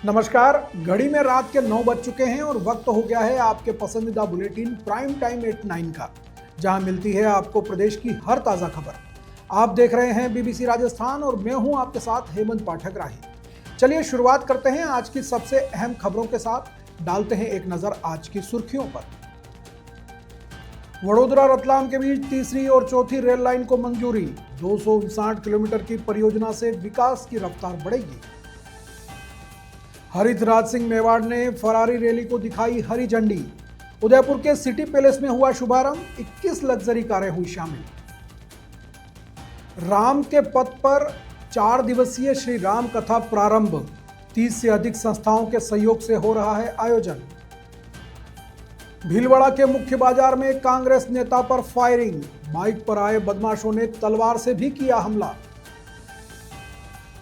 नमस्कार। घड़ी में रात के 9 बज चुके हैं और वक्त हो गया है आपके पसंदीदा बुलेटिन प्राइम टाइम 8-9 का, जहां मिलती है आपको प्रदेश की हर ताज़ा खबर। आप देख रहे हैं बीबीसी राजस्थान और मैं हूं आपके साथ हेमंत पाठक राही। चलिए शुरुआत करते हैं आज की सबसे अहम खबरों के साथ। डालते हैं एक नज़र आज की सुर्खियों पर। वडोदरा रतलाम के बीच तीसरी और चौथी रेल लाइन को मंजूरी। 259 किलोमीटर की परियोजना से विकास की रफ्तार बढ़ेगी। हरित राज सिंह मेवाड़ ने फरारी रैली को दिखाई हरी झंडी। उदयपुर के सिटी पैलेस में हुआ शुभारंभ। 21 लग्जरी कारें हुई शामिल। राम के पथ पर 4 दिवसीय श्री राम कथा प्रारंभ। 30 से अधिक संस्थाओं के सहयोग से हो रहा है आयोजन। भीलवाड़ा के मुख्य बाजार में कांग्रेस नेता पर फायरिंग। बाइक पर आए बदमाशों ने तलवार से भी किया हमला।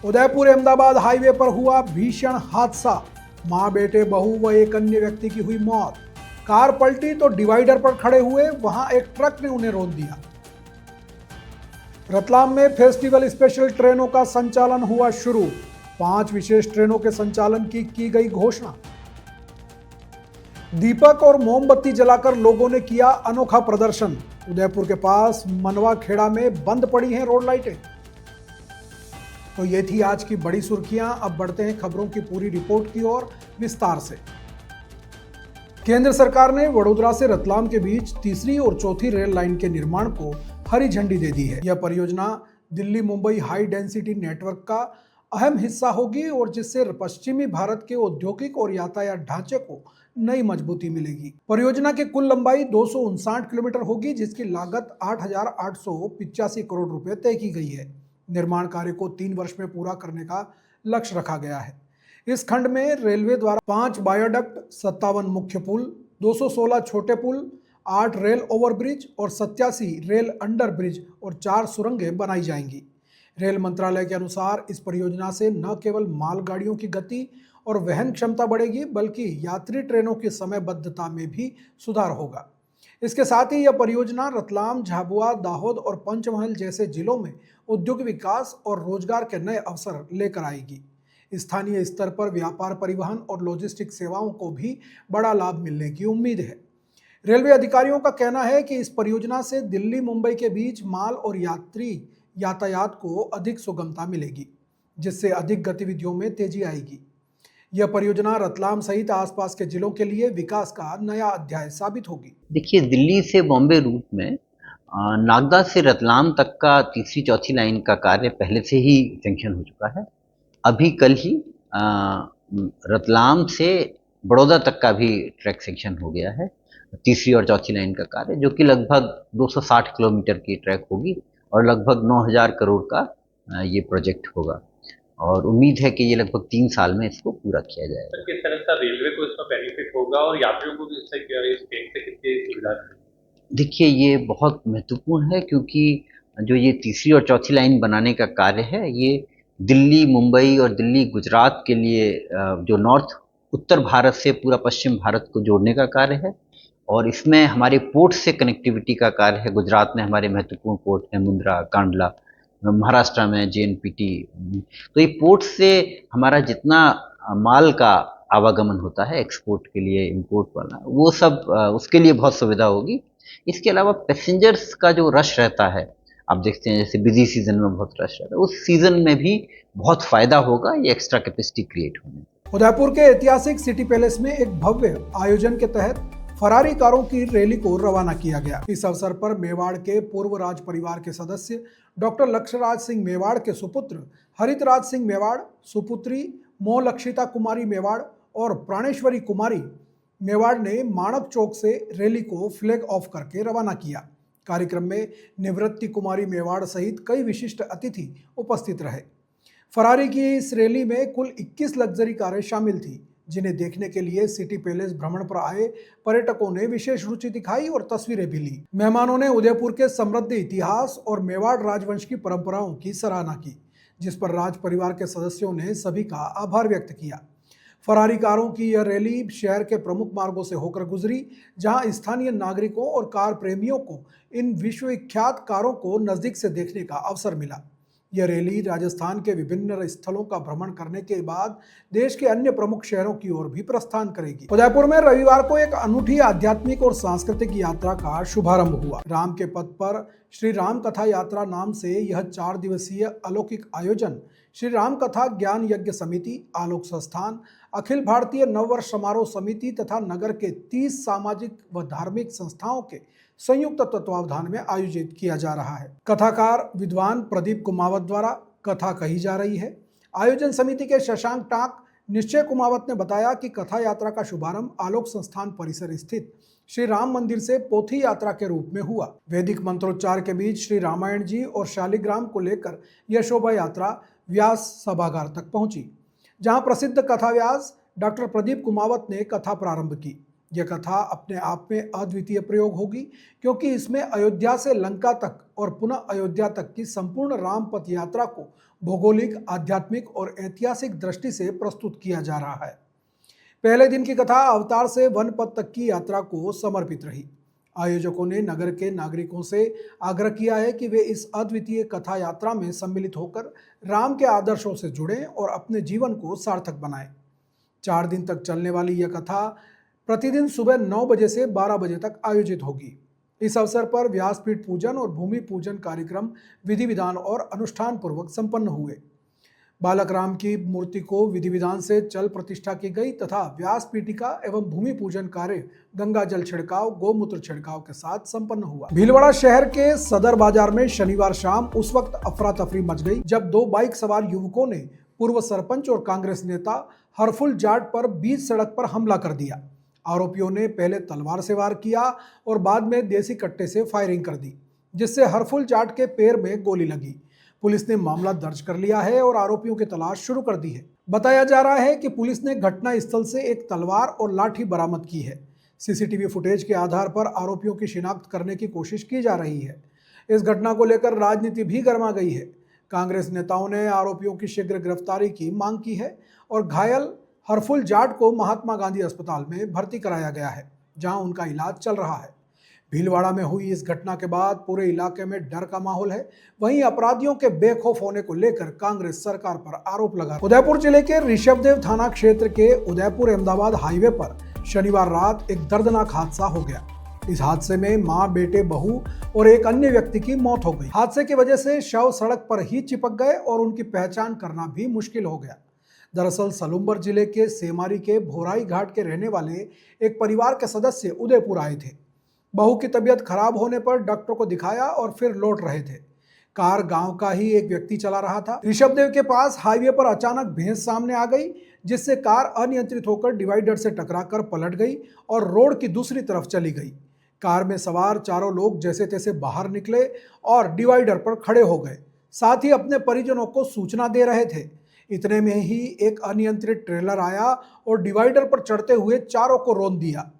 उदयपुर अहमदाबाद हाईवे पर हुआ भीषण हादसा। मां, बेटे, बहू व एक अन्य व्यक्ति की हुई मौत। कार पलटी तो डिवाइडर पर खड़े हुए, वहां एक ट्रक ने उन्हें रौंद दिया। रतलाम में फेस्टिवल स्पेशल ट्रेनों का संचालन हुआ शुरू। 5 विशेष ट्रेनों के संचालन की गई घोषणा। दीपक और मोमबत्ती जलाकर लोगों ने किया अनोखा प्रदर्शन। उदयपुर के पास मनवा खेड़ा में बंद पड़ी हैं रोड लाइटें। तो ये थी आज की बड़ी सुर्खियां। अब बढ़ते हैं खबरों की पूरी रिपोर्ट की ओर विस्तार से। केंद्र सरकार ने वडोदरा से रतलाम के बीच तीसरी और चौथी रेल लाइन के निर्माण को हरी झंडी दे दी है। यह परियोजना Delhi Mumbai high density network का अहम हिस्सा होगी और जिससे पश्चिमी भारत के औद्योगिक और यातायात ढांचे को नई मजबूती मिलेगी। परियोजना की कुल लंबाई 259 किलोमीटर होगी, जिसकी लागत 8,885 करोड़ रुपए तय की गई है। निर्माण कार्य को 3 वर्ष में पूरा करने का लक्ष्य रखा गया है। इस खंड में रेलवे द्वारा 5 बायोडक्ट, 57 मुख्य पुल, 216 छोटे पुल, 8 रेल ओवरब्रिज और 87 रेल अंडर ब्रिज और 4 सुरंगें बनाई जाएंगी। रेल मंत्रालय के अनुसार इस परियोजना से न केवल मालगाड़ियों की गति और वहन क्षमता बढ़ेगी, बल्कि यात्री ट्रेनों की समयबद्धता में भी सुधार होगा। इसके साथ ही यह परियोजना रतलाम, झाबुआ, दाहोद और पंचमहल जैसे जिलों में औद्योगिक विकास और रोजगार के नए अवसर लेकर आएगी। स्थानीय स्तर पर व्यापार, परिवहन और लॉजिस्टिक सेवाओं को भी बड़ा लाभ मिलने की उम्मीद है। रेलवे अधिकारियों का कहना है कि इस परियोजना से दिल्ली मुंबई के बीच माल और यात्री यातायात को अधिक सुगमता मिलेगी, जिससे अधिक गतिविधियों में तेजी आएगी। यह परियोजना रतलाम सहित आसपास के जिलों के लिए विकास का नया अध्याय साबित होगी। देखिए, दिल्ली से बॉम्बे रूट में नागदा से रतलाम तक का तीसरी चौथी लाइन का कार्य पहले से ही सैंक्शन हो चुका है। अभी कल ही रतलाम से बड़ौदा तक का भी ट्रैक सैंक्शन हो गया है, तीसरी और चौथी लाइन का कार्य, जो कि लगभग 260 किलोमीटर की ट्रैक होगी और लगभग 9,000 करोड़ का ये प्रोजेक्ट होगा और उम्मीद है कि ये लगभग 3 साल में इसको पूरा किया जाएगा। किस तरह का रेलवे को इसका बेनिफिट होगा और यात्रियों को भी इससे कितनी सुविधा है? देखिए, ये बहुत महत्वपूर्ण है क्योंकि जो ये तीसरी और चौथी लाइन बनाने का कार्य है, ये दिल्ली, मुंबई और दिल्ली, गुजरात के लिए जो उत्तर भारत से पूरा पश्चिम भारत को जोड़ने का कार्य है और इसमें हमारे पोर्ट से कनेक्टिविटी का कार्य है। गुजरात में हमारे महत्वपूर्ण पोर्ट हैं मुंद्रा, कांडला, महाराष्ट्र में JNPT। तो ये पोर्ट से हमारा जितना माल का आवागमन होता है एक्सपोर्ट के लिए, इम्पोर्ट वाला, वो सब उसके लिए बहुत सुविधा होगी। इसके अलावा पैसेंजर्स का जो रश रहता है, आप देखते हैं जैसे बिजी सीजन में बहुत रश रहता है, उस सीजन में भी बहुत फायदा होगा ये एक्स्ट्रा कैपेसिटी क्रिएट होने। उदयपुर के ऐतिहासिक सिटी पैलेस में एक भव्य आयोजन के तहत फरारी कारों की रैली को रवाना किया गया। इस अवसर पर मेवाड़ के पूर्व राज परिवार के सदस्य डॉक्टर लक्ष्यराज सिंह मेवाड़ के सुपुत्र हरित राज सिंह मेवाड़, सुपुत्री मोहलक्षिता कुमारी मेवाड़ और प्राणेश्वरी कुमारी मेवाड़ ने माणक चौक से रैली को फ्लैग ऑफ करके रवाना किया। कार्यक्रम में निवृत्ति कुमारी मेवाड़ सहित कई विशिष्ट अतिथि उपस्थित रहे। फरारी की इस रैली में कुल 21 लग्जरी कारें शामिल थी, जिन्हें देखने के लिए सिटी पैलेस भ्रमण पर आए पर्यटकों ने विशेष रुचि दिखाई और तस्वीरें भी ली। मेहमानों ने उदयपुर के समृद्ध इतिहास और मेवाड़ राजवंश की परंपराओं की सराहना की, जिस पर राज परिवार के सदस्यों ने सभी का आभार व्यक्त किया। फरारी कारों की यह रैली शहर के प्रमुख मार्गों से होकर गुजरी, जहां स्थानीय नागरिकों और कार प्रेमियों को इन विश्वविख्यात कारों को नजदीक से देखने का अवसर मिला। यह रैली राजस्थान के विभिन्न स्थलों का भ्रमण करने के बाद देश के अन्य प्रमुख शहरों की ओर भी प्रस्थान करेगी। उदयपुर में रविवार को एक अनूठी आध्यात्मिक और सांस्कृतिक यात्रा का शुभारंभ हुआ। राम के पथ पर श्री राम कथा यात्रा नाम से यह 4 दिवसीय अलौकिक आयोजन श्री राम कथा ज्ञान यज्ञ समिति, आलोक संस्थान, अखिल भारतीय नववर्ष समारोह समिति तथा नगर के 30 सामाजिक व धार्मिक संस्थाओं के संयुक्त तत्वावधान में आयोजित किया जा रहा है। कथाकार विद्वान प्रदीप कुमावत द्वारा कथा कही जा रही है। आयोजन समिति के शशांक टाक, निश्चय कुमावत ने बताया कि कथा यात्रा का शुभारंभ आलोक संस्थान परिसर स्थित श्री राम मंदिर से पोथी यात्रा के रूप में हुआ। वैदिक मंत्रोच्चार के बीच श्री रामायण जी और शालिग्राम को लेकर यह शोभा यात्रा व्यास सभागार तक पहुंची, जहां प्रसिद्ध कथा व्यास डॉक्टर प्रदीप कुमावत ने कथा प्रारंभ की। यह कथा अपने आप में अद्वितीय प्रयोग होगी, क्योंकि इसमें अयोध्या से लंका तक और पुनः अयोध्या तक की संपूर्ण राम पथ यात्रा को भौगोलिक, आध्यात्मिक और ऐतिहासिक दृष्टि से प्रस्तुत किया जा रहा है। पहले दिन की कथा अवतार से वन पथ तक की यात्रा को समर्पित रही। आयोजकों ने नगर के नागरिकों से आग्रह किया है कि वे इस अद्वितीय कथा यात्रा में सम्मिलित होकर राम के आदर्शों से जुड़ें और अपने जीवन को सार्थक बनाएं। 4 दिन तक चलने वाली यह कथा प्रतिदिन सुबह 9 बजे से 12 बजे तक आयोजित होगी। इस अवसर पर व्यासपीठ पूजन और भूमि पूजन कार्यक्रम विधि विधान और अनुष्ठान पूर्वक संपन्न हुए। बालक राम की मूर्ति को विधि विधान से चल प्रतिष्ठा की गई तथा व्यास पीठिका एवं भूमि पूजन कार्य गंगा जल छिड़काव, गोमूत्र छिड़काव के साथ संपन्न हुआ। भीलवाड़ा शहर के सदर बाजार में शनिवार शाम उस वक्त अफरा तफरी मच गई जब 2 बाइक सवार युवकों ने पूर्व सरपंच और कांग्रेस नेता हरफुल जाट पर बीच सड़क पर हमला कर दिया। आरोपियों ने पहले तलवार से वार किया और बाद में देसी कट्टे से फायरिंग कर दी, जिससे हरफुल जाट के पैर में गोली लगी। पुलिस ने मामला दर्ज कर लिया है और आरोपियों की तलाश शुरू कर दी है। बताया जा रहा है कि पुलिस ने घटना स्थल से एक तलवार और लाठी बरामद की है। सीसीटीवी फुटेज के आधार पर आरोपियों की शिनाख्त करने की कोशिश की जा रही है। इस घटना को लेकर राजनीति भी गर्मा गई है। कांग्रेस नेताओं ने आरोपियों की शीघ्र गिरफ्तारी की मांग की है और घायल हरफुल जाट को महात्मा गांधी अस्पताल में भर्ती कराया गया है, जहां उनका इलाज चल रहा है। भीलवाड़ा में हुई इस घटना के बाद पूरे इलाके में डर का माहौल है। वहीं अपराधियों के बेखौफ होने को लेकर कांग्रेस सरकार पर आरोप लगा। उदयपुर जिले के ऋषभदेव थाना क्षेत्र के उदयपुर अहमदाबाद हाईवे पर शनिवार रात एक दर्दनाक हादसा हो गया। इस हादसे में मां, बेटे, बहू और एक अन्य व्यक्ति की मौत हो गई। हादसे की वजह से शव सड़क पर ही चिपक गए और उनकी पहचान करना भी मुश्किल हो गया। दरअसल सलूम्बर जिले के सेमारी के भोराई घाट के रहने वाले एक परिवार के सदस्य उदयपुर आए थे। बहू की तबीयत खराब होने पर डॉक्टर को दिखाया और फिर लौट रहे थे। कार गांव का ही एक व्यक्ति चला रहा था। ऋषभदेव के पास हाईवे पर अचानक भैंस सामने आ गई, जिससे कार अनियंत्रित होकर डिवाइडर से टकराकर पलट गई और रोड की दूसरी तरफ चली गई। कार में सवार चारों लोग जैसे तैसे बाहर निकले और डिवाइडर पर खड़े हो गए, साथ ही अपने परिजनों को सूचना दे रहे थे। इतने में ही एक अनियंत्रित ट्रेलर आया और डिवाइडर पर चढ़ते हुए चारों को रौंद दिया।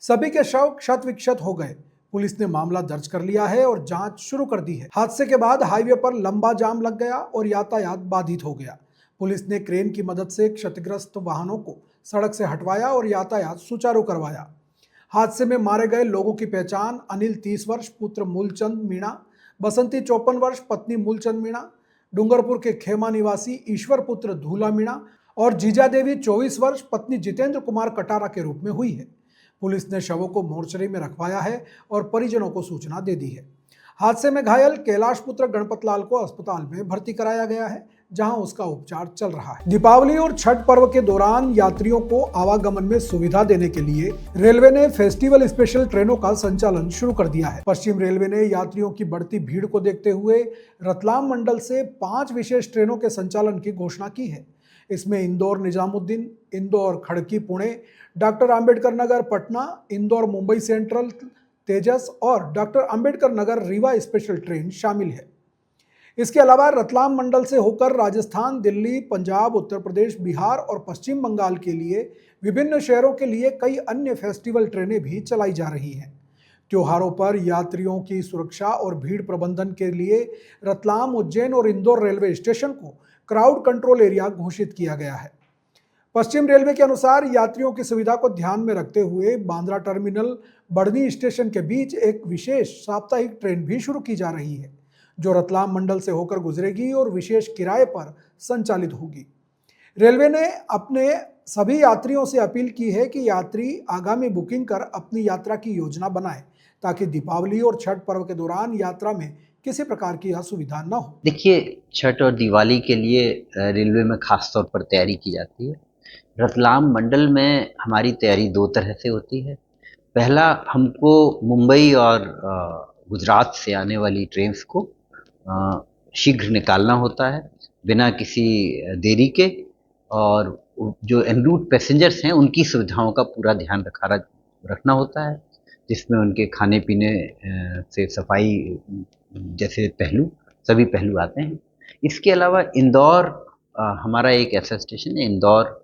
सभी के शव क्षत विक्षत हो गए। पुलिस ने मामला दर्ज कर लिया है और जांच शुरू कर दी है। हादसे के बाद हाईवे पर लंबा जाम लग गया और यातायात बाधित हो गया। पुलिस ने क्रेन की मदद से क्षतिग्रस्त वाहनों को सड़क से हटवाया और यातायात सुचारू करवाया। हादसे में मारे गए लोगों की पहचान अनिल 30 वर्ष पुत्र मूलचंद मीणा, बसंती 54 वर्ष पत्नी मूलचंद मीणा, डूंगरपुर के खेमा निवासी ईश्वर पुत्र धूला मीणा और जीजा देवी 24 वर्ष पत्नी जितेंद्र कुमार कटारा के रूप में हुई है। पुलिस ने शवों को मोर्चरी में रखवाया है और परिजनों को सूचना दे दी है। हादसे में घायल कैलाश पुत्र गणपत लाल को अस्पताल में भर्ती कराया गया है, जहां उसका उपचार चल रहा है। दीपावली और छठ पर्व के दौरान यात्रियों को आवागमन में सुविधा देने के लिए रेलवे ने फेस्टिवल स्पेशल ट्रेनों का संचालन शुरू कर दिया है। पश्चिम रेलवे ने यात्रियों की बढ़ती भीड़ को देखते हुए रतलाम मंडल से 5 विशेष ट्रेनों के संचालन की घोषणा की है। इसमें इंदौर निजामुद्दीन, इंदौर खड़की पुणे, डॉक्टर अंबेडकर नगर पटना, इंदौर मुंबई सेंट्रल तेजस और doctor Ambedkar Nagar Rewa special train शामिल है। इसके अलावा रतलाम मंडल से होकर राजस्थान, दिल्ली, पंजाब, उत्तर प्रदेश, बिहार और पश्चिम बंगाल के लिए विभिन्न शहरों के लिए कई अन्य फेस्टिवल ट्रेनें भी चलाई जा रही हैं। त्योहारों पर यात्रियों की सुरक्षा और भीड़ प्रबंधन के लिए रतलाम, उज्जैन और इंदौर रेलवे स्टेशन को क्राउड कंट्रोल एरिया घोषित किया गया है। पश्चिम रेलवे के अनुसार यात्रियों की सुविधा को ध्यान में रखते हुए बांद्रा टर्मिनल, बढ़नी स्टेशन के बीच एक विशेष साप्ताहिक ट्रेन भी शुरू की जा रही है, जो रतलाम मंडल से होकर गुजरेगी और विशेष किराए पर संचालित होगी। रेलवे ने अपने सभी यात्रियों से अपील की है कि यात्री आगामी बुकिंग कर अपनी यात्रा की योजना बनाएं ताकि दीपावली और छठ पर्व के दौरान यात्रा में किसी प्रकार की असुविधा न हो। देखिए, छठ और दिवाली के लिए रेलवे में खास तौर पर तैयारी की जाती है। रतलाम मंडल में हमारी तैयारी दो तरह से होती है। पहला, हमको मुंबई और गुजरात से आने वाली ट्रेन्स को शीघ्र निकालना होता है बिना किसी देरी के, और जो एन रूट पैसेंजर्स हैं उनकी सुविधाओं का पूरा ध्यान रखना होता है, जिसमें उनके खाने पीने से सफाई जैसे सभी पहलू आते हैं। इसके अलावा इंदौर हमारा एक ऐसा स्टेशन है, इंदौर,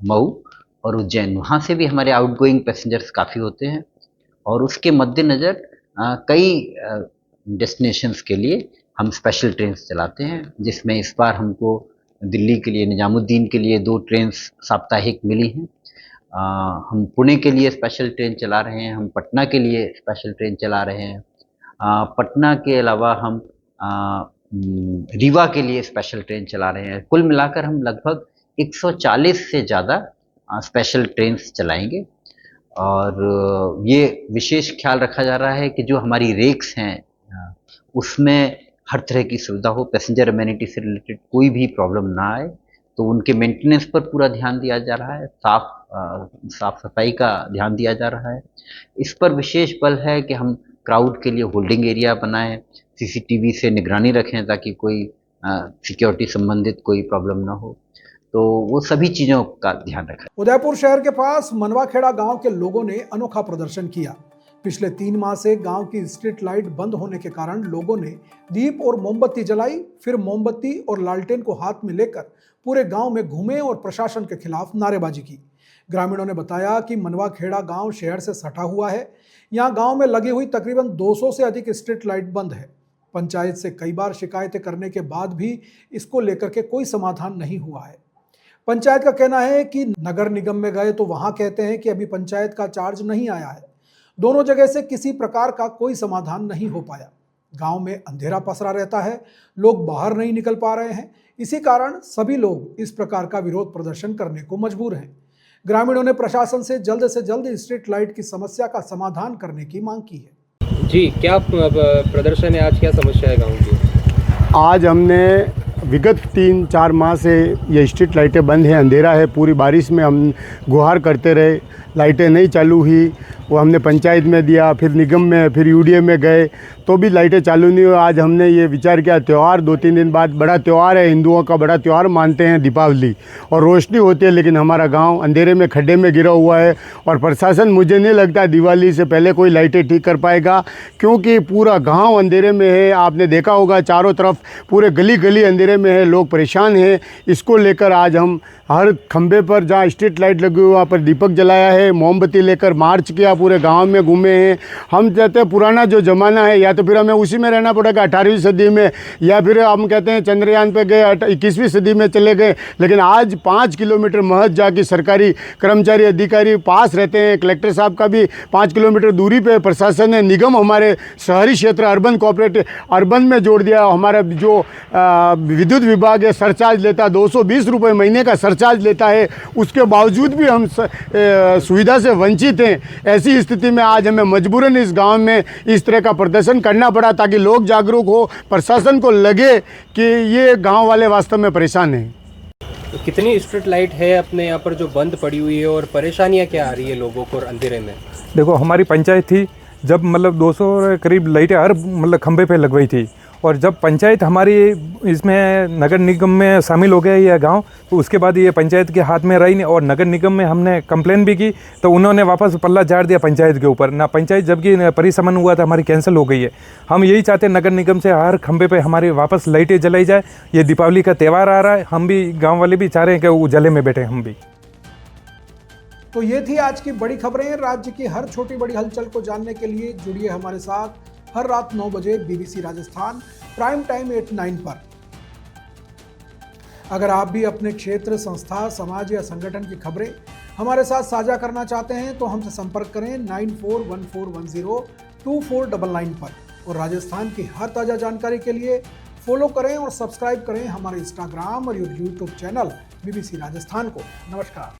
मऊ और उज्जैन, वहाँ से भी हमारे आउटगोइंग पैसेंजर्स काफ़ी होते हैं, और उसके मद्देनज़र कई डेस्टिनेशंस के लिए हम स्पेशल ट्रेन्स चलाते हैं, जिसमें इस बार हमको दिल्ली के लिए निजामुद्दीन के लिए 2 ट्रेन्स साप्ताहिक मिली हैं। हम पुणे के लिए स्पेशल ट्रेन चला रहे हैं, हम पटना के लिए स्पेशल ट्रेन चला रहे हैं। पटना के अलावा हम रीवा के लिए स्पेशल ट्रेन चला रहे हैं। कुल मिलाकर हम लगभग 140 से ज़्यादा स्पेशल ट्रेन्स चलाएंगे, और ये विशेष ख्याल रखा जा रहा है कि जो हमारी रेक्स हैं उसमें हर तरह की सुविधा हो, पैसेंजर अमेनिटी से रिलेटेड कोई भी प्रॉब्लम ना आए, तो उनके मेंटेनेंस पर पूरा ध्यान दिया जा रहा है, साफ सफाई का ध्यान दिया जा रहा है। इस पर विशेष बल है कि हम क्राउड के लिए होल्डिंग एरिया बनाएं, सीसीटीवी से निगरानी रखें ताकि कोई सिक्योरिटी संबंधित कोई प्रॉब्लम ना हो, तो वो सभी चीज़ों का ध्यान रखें। उदयपुर शहर के पास मनवाखेड़ा गांव के लोगों ने अनोखा प्रदर्शन किया। पिछले 3 माह से गांव की स्ट्रीट लाइट बंद होने के कारण लोगों ने दीप और मोमबत्ती जलाई, फिर मोमबत्ती और लालटेन को हाथ में लेकर पूरे गांव में घूमे और प्रशासन के खिलाफ नारेबाजी की। ग्रामीणों ने बताया कि मनवाखेड़ा गांव शहर से सटा हुआ है। यहाँ गांव में लगी हुई तकरीबन 200 से अधिक स्ट्रीट लाइट बंद है। पंचायत से कई बार शिकायतें करने के बाद भी इसको लेकर के कोई समाधान नहीं हुआ है। पंचायत का कहना है कि नगर निगम में गए तो वहां कहते हैं कि अभी पंचायत का चार्ज नहीं आया है। दोनों जगह से किसी प्रकार का कोई समाधान नहीं हो पाया। गांव में अंधेरा पसरा रहता है, लोग बाहर नहीं निकल पा रहे हैं। इसी कारण सभी लोग इस प्रकार का विरोध प्रदर्शन करने को मजबूर हैं। ग्रामीणों ने प्रशासन से जल्द स्ट्रीट लाइट की समस्या का समाधान करने की मांग की है। जी, क्या प्रदर्शन है आज, क्या समस्या है गाँव की? आज हमने विगत 3-4 माह से ये स्ट्रीट लाइटें बंद हैं, अंधेरा है। पूरी बारिश में हम गुहार करते रहे, लाइटें नहीं चालू हुई। वो हमने पंचायत में दिया, फिर निगम में, फिर यूडीए में गए तो भी लाइटें चालू नहीं हुई। आज हमने ये विचार किया, त्यौहार 2-3 दिन बाद, बड़ा त्यौहार है, हिंदुओं का बड़ा त्यौहार मानते हैं दीपावली, और रोशनी होती है, लेकिन हमारा गांव अंधेरे में खड्डे में गिरा हुआ है। और प्रशासन, मुझे नहीं लगता दिवाली से पहले कोई लाइटें ठीक कर पाएगा, क्योंकि पूरा गाँव अंधेरे में है। आपने देखा होगा चारों तरफ पूरे गली गली अंधेरे में है, लोग परेशान हैं। इसको लेकर आज हम हर खंबे पर जहाँ स्ट्रीट लाइट लगी हुई वहाँ पर दीपक जलाया है, मोमबत्ती लेकर मार्च किया, पूरे गांव में घूमे हैं। हम चाहते हैं पुराना जो ज़माना है, या तो फिर हमें उसी में रहना पड़ेगा 18वीं सदी में, या फिर हम कहते हैं चंद्रयान पे गए 21वीं सदी में चले गए। लेकिन आज 5 किलोमीटर महज जाके सरकारी कर्मचारी अधिकारी पास रहते हैं। कलेक्टर साहब का भी 5 किलोमीटर दूरी पे प्रशासन है। निगम हमारे शहरी क्षेत्र अर्बन कोऑपरेटिव अर्बन में जोड़ दिया। हमारा जो विद्युत विभाग है सरचार्ज लेता है, 220 रुपये महीने का सरचार्ज लेता है। उसके बावजूद भी हम सुविधा से वंचित हैं। ऐसी स्थिति में आज हमें मजबूरन इस गांव में इस तरह का प्रदर्शन करना पड़ा, ताकि लोग जागरूक हो, प्रशासन को लगे कि ये गांव वाले वास्तव में परेशान हैं। तो कितनी स्ट्रीट लाइट है अपने यहाँ पर जो बंद पड़ी हुई है, और परेशानियाँ क्या आ रही है लोगों को अंधेरे में? देखो, हमारी पंचायत थी जब 200 करीब लाइटें हर खंबे पे लगवाई थी, और जब पंचायत हमारी इसमें नगर निगम में शामिल हो गया ये गांव, तो उसके बाद ये पंचायत के हाथ में रही नहीं। और नगर निगम में हमने कंप्लेन भी की तो उन्होंने वापस पल्ला झाड़ दिया पंचायत के ऊपर ना। पंचायत जबकि परिसमन हुआ था, हमारी कैंसिल हो गई है। हम यही चाहते हैं नगर निगम से हर खंबे पे हमारी वापस लाइटें जलाई जाए। ये दीपावली का त्यौहार आ रहा है, हम भी गाँव वाले भी चाह रहे हैं कि उजाले में बैठे हम भी। तो ये थी आज की बड़ी खबरें। राज्य की हर छोटी बड़ी हलचल को जानने के लिए जुड़िए हमारे साथ हर रात 9 बजे BBC राजस्थान प्राइम टाइम 8-9 पर। अगर आप भी अपने क्षेत्र, संस्था, समाज या संगठन की खबरें हमारे साथ साझा करना चाहते हैं तो हमसे संपर्क करें 9414102499 पर। और राजस्थान की हर ताज़ा जानकारी के लिए फॉलो करें और सब्सक्राइब करें हमारे इंस्टाग्राम और यूट्यूब चैनल BBC राजस्थान को। नमस्कार।